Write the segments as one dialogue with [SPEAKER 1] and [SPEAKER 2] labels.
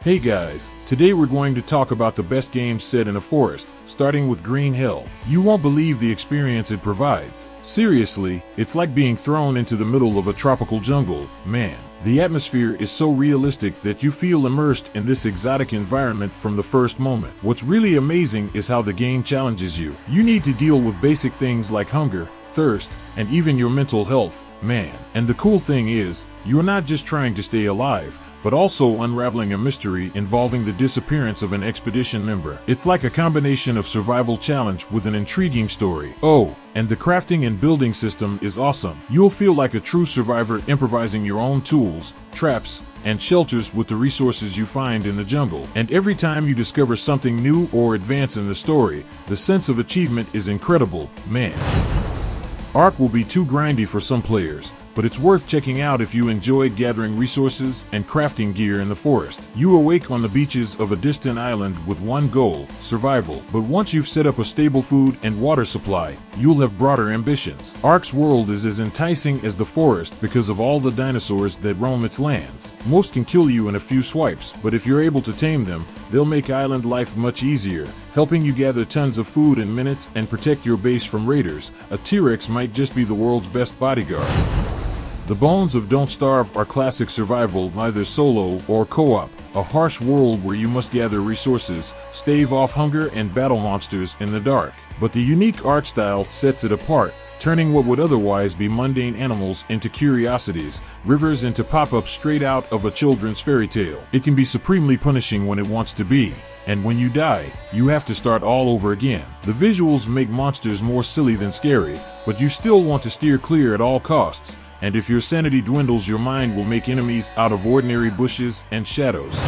[SPEAKER 1] Hey guys, today we're going to talk about the best games set in a forest, starting with Green Hell. You won't believe the experience it provides. Seriously, it's like being thrown into the middle of a tropical jungle, man. The atmosphere is so realistic that you feel immersed in this exotic environment from the first moment. What's really amazing is how the game challenges you. You need to deal with basic things like hunger, thirst, and even your mental health, man. And the cool thing is, you're not just trying to stay alive, but also unraveling a mystery involving the disappearance of an expedition member. It's like a combination of survival challenge with an intriguing story. Oh, and the crafting and building system is awesome. You'll feel like a true survivor improvising your own tools, traps, and shelters with the resources you find in the jungle. And every time you discover something new or advance in the story, the sense of achievement is incredible, man. Ark will be too grindy for some players, but it's worth checking out if you enjoy gathering resources and crafting gear in the forest. You awake on the beaches of a distant island with one goal, survival. But once you've set up a stable food and water supply, you'll have broader ambitions. Ark's world is as enticing as the forest because of all the dinosaurs that roam its lands. Most can kill you in a few swipes, but if you're able to tame them, they'll make island life much easier, helping you gather tons of food in minutes and protect your base from raiders. A T-Rex might just be the world's best bodyguard. The bones of Don't Starve are classic survival, either solo or co-op, a harsh world where you must gather resources, stave off hunger, and battle monsters in the dark. But the unique art style sets it apart, turning what would otherwise be mundane animals into curiosities, rivers into pop-ups straight out of a children's fairy tale. It can be supremely punishing when it wants to be, and when you die, you have to start all over again. The visuals make monsters more silly than scary, but you still want to steer clear at all costs. And if your sanity dwindles, your mind will make enemies out of ordinary bushes and shadows.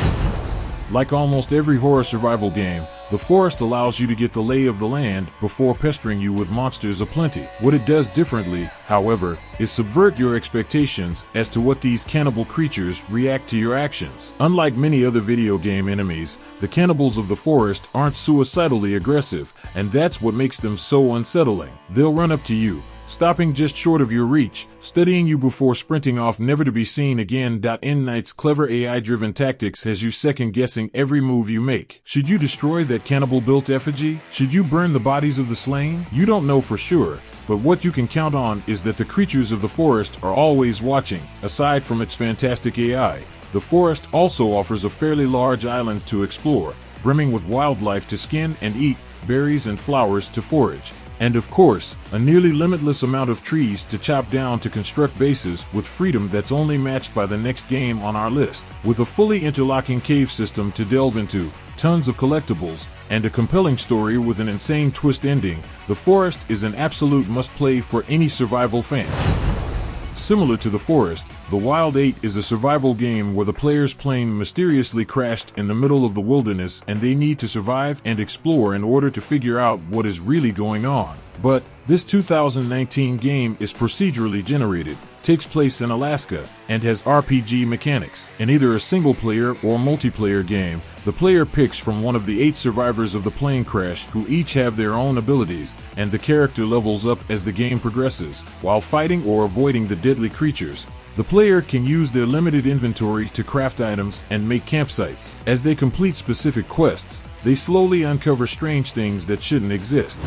[SPEAKER 1] Like almost every horror survival game, the forest allows you to get the lay of the land before pestering you with monsters aplenty. What it does differently, however, is subvert your expectations as to what these cannibal creatures react to your actions. Unlike many other video game enemies, the cannibals of the forest aren't suicidally aggressive, and that's what makes them so unsettling. They'll run up to you, stopping just short of your reach, studying you before sprinting off, never to be seen again. N. Knight's clever AI-driven tactics has you second-guessing every move you make. Should you destroy that cannibal-built effigy? Should you burn the bodies of the slain? You don't know for sure, but what you can count on is that the creatures of the forest are always watching. Aside from its fantastic AI, the forest also offers a fairly large island to explore, brimming with wildlife to skin and eat, berries and flowers to forage, and of course, a nearly limitless amount of trees to chop down to construct bases with freedom that's only matched by the next game on our list. With a fully interlocking cave system to delve into, tons of collectibles, and a compelling story with an insane twist ending, the forest is an absolute must-play for any survival fan. Similar to the forest, The Wild 8 is a survival game where the player's plane mysteriously crashed in the middle of the wilderness and they need to survive and explore in order to figure out what is really going on. But this 2019 game is procedurally generated, takes place in Alaska, and has RPG mechanics. In either a single-player or multiplayer game, the player picks from one of the 8 survivors of the plane crash who each have their own abilities, and the character levels up as the game progresses. While fighting or avoiding the deadly creatures, the player can use their limited inventory to craft items and make campsites. As they complete specific quests, they slowly uncover strange things that shouldn't exist.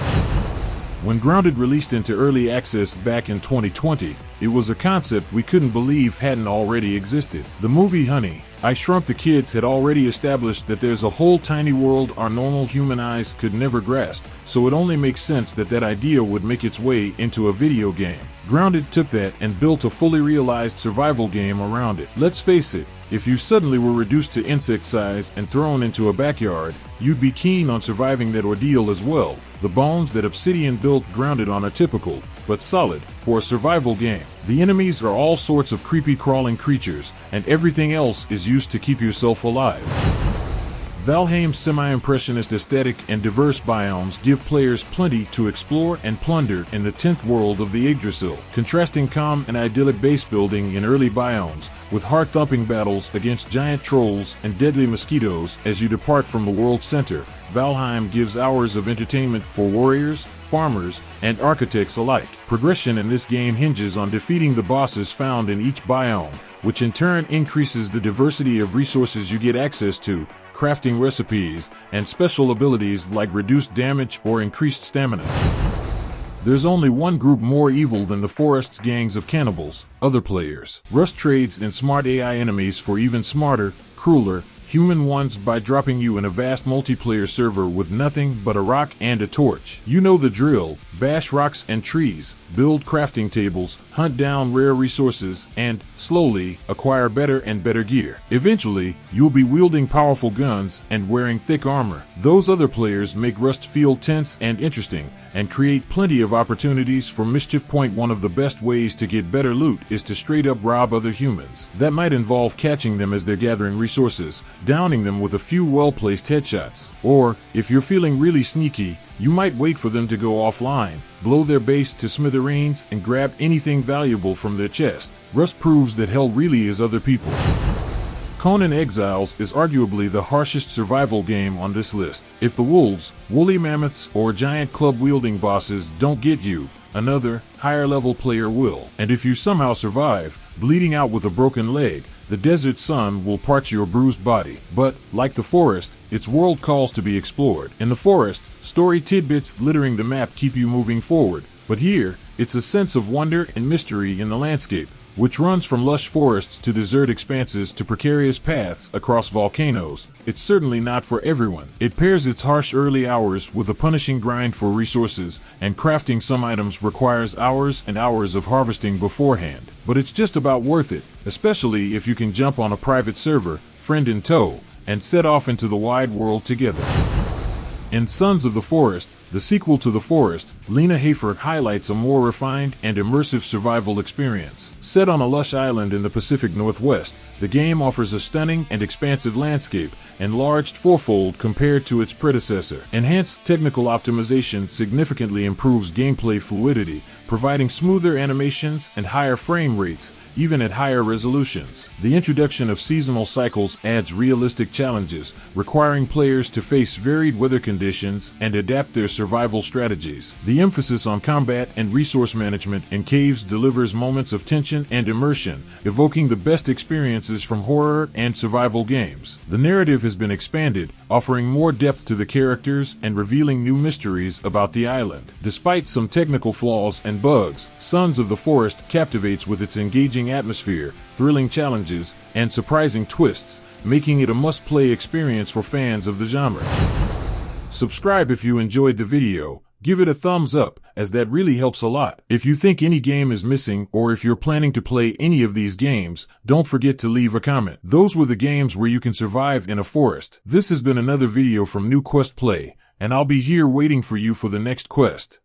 [SPEAKER 1] When Grounded released into early access back in 2020, it was a concept we couldn't believe hadn't already existed. The movie Honey, I Shrunk the Kids had already established that there's a whole tiny world our normal human eyes could never grasp, so it only makes sense that that idea would make its way into a video game. Grounded took that and built a fully realized survival game around it. Let's face it, if you suddenly were reduced to insect size and thrown into a backyard, you'd be keen on surviving that ordeal as well. The bones that Obsidian built Grounded on are typical, but solid, for a survival game. The enemies are all sorts of creepy crawling creatures, and everything else is used to keep yourself alive. Valheim's semi-impressionist aesthetic and diverse biomes give players plenty to explore and plunder in the 10th world of the Yggdrasil, contrasting calm and idyllic base building in early biomes, with heart-thumping battles against giant trolls and deadly mosquitoes as you depart from the world center. Valheim gives hours of entertainment for warriors, farmers, and architects alike. Progression in this game hinges on defeating the bosses found in each biome, which in turn increases the diversity of resources you get access to, crafting recipes, and special abilities like reduced damage or increased stamina. There's only one group more evil than the forest's gangs of cannibals: other players. Rust trades in smart AI enemies for even smarter, crueler, human ones by dropping you in a vast multiplayer server with nothing but a rock and a torch. You know the drill: bash rocks and trees, build crafting tables, hunt down rare resources, and, slowly, acquire better and better gear. Eventually, you'll be wielding powerful guns and wearing thick armor. Those other players make Rust feel tense and interesting, and create plenty of opportunities for mischief. One of the best ways to get better loot is to straight up rob other humans. That might involve catching them as they're gathering resources, downing them with a few well-placed headshots. Or, if you're feeling really sneaky, you might wait for them to go offline, blow their base to smithereens, and grab anything valuable from their chest. Rust proves that hell really is other people. Conan Exiles is arguably the harshest survival game on this list. If the wolves, woolly mammoths, or giant club-wielding bosses don't get you, another, higher-level player will. And if you somehow survive, bleeding out with a broken leg, the desert sun will parch your bruised body. But, like the forest, its world calls to be explored. In the forest, story tidbits littering the map keep you moving forward. But here, it's a sense of wonder and mystery in the landscape, which runs from lush forests to desert expanses to precarious paths across volcanoes. It's certainly not for everyone. It pairs its harsh early hours with a punishing grind for resources, and crafting some items requires hours and hours of harvesting beforehand. But it's just about worth it, especially if you can jump on a private server, friend in tow, and set off into the wide world together. In Sons of the Forest, the sequel to The Forest, Lena Hafer highlights a more refined and immersive survival experience. Set on a lush island in the Pacific Northwest, the game offers a stunning and expansive landscape, enlarged fourfold compared to its predecessor. Enhanced technical optimization significantly improves gameplay fluidity, providing smoother animations and higher frame rates, even at higher resolutions. The introduction of seasonal cycles adds realistic challenges, requiring players to face varied weather conditions and adapt their survival strategies. The emphasis on combat and resource management in caves delivers moments of tension and immersion, evoking the best experiences from horror and survival games. The narrative has been expanded, offering more depth to the characters and revealing new mysteries about the island. Despite some technical flaws and bugs, Sons of the Forest captivates with its engaging atmosphere, thrilling challenges, and surprising twists, making it a must-play experience for fans of the genre. Subscribe if you enjoyed the video, give it a thumbs up, as that really helps a lot. If you think any game is missing, or if you're planning to play any of these games, don't forget to leave a comment. Those were the games where you can survive in a forest. This has been another video from New Quest Play, and I'll be here waiting for you for the next quest.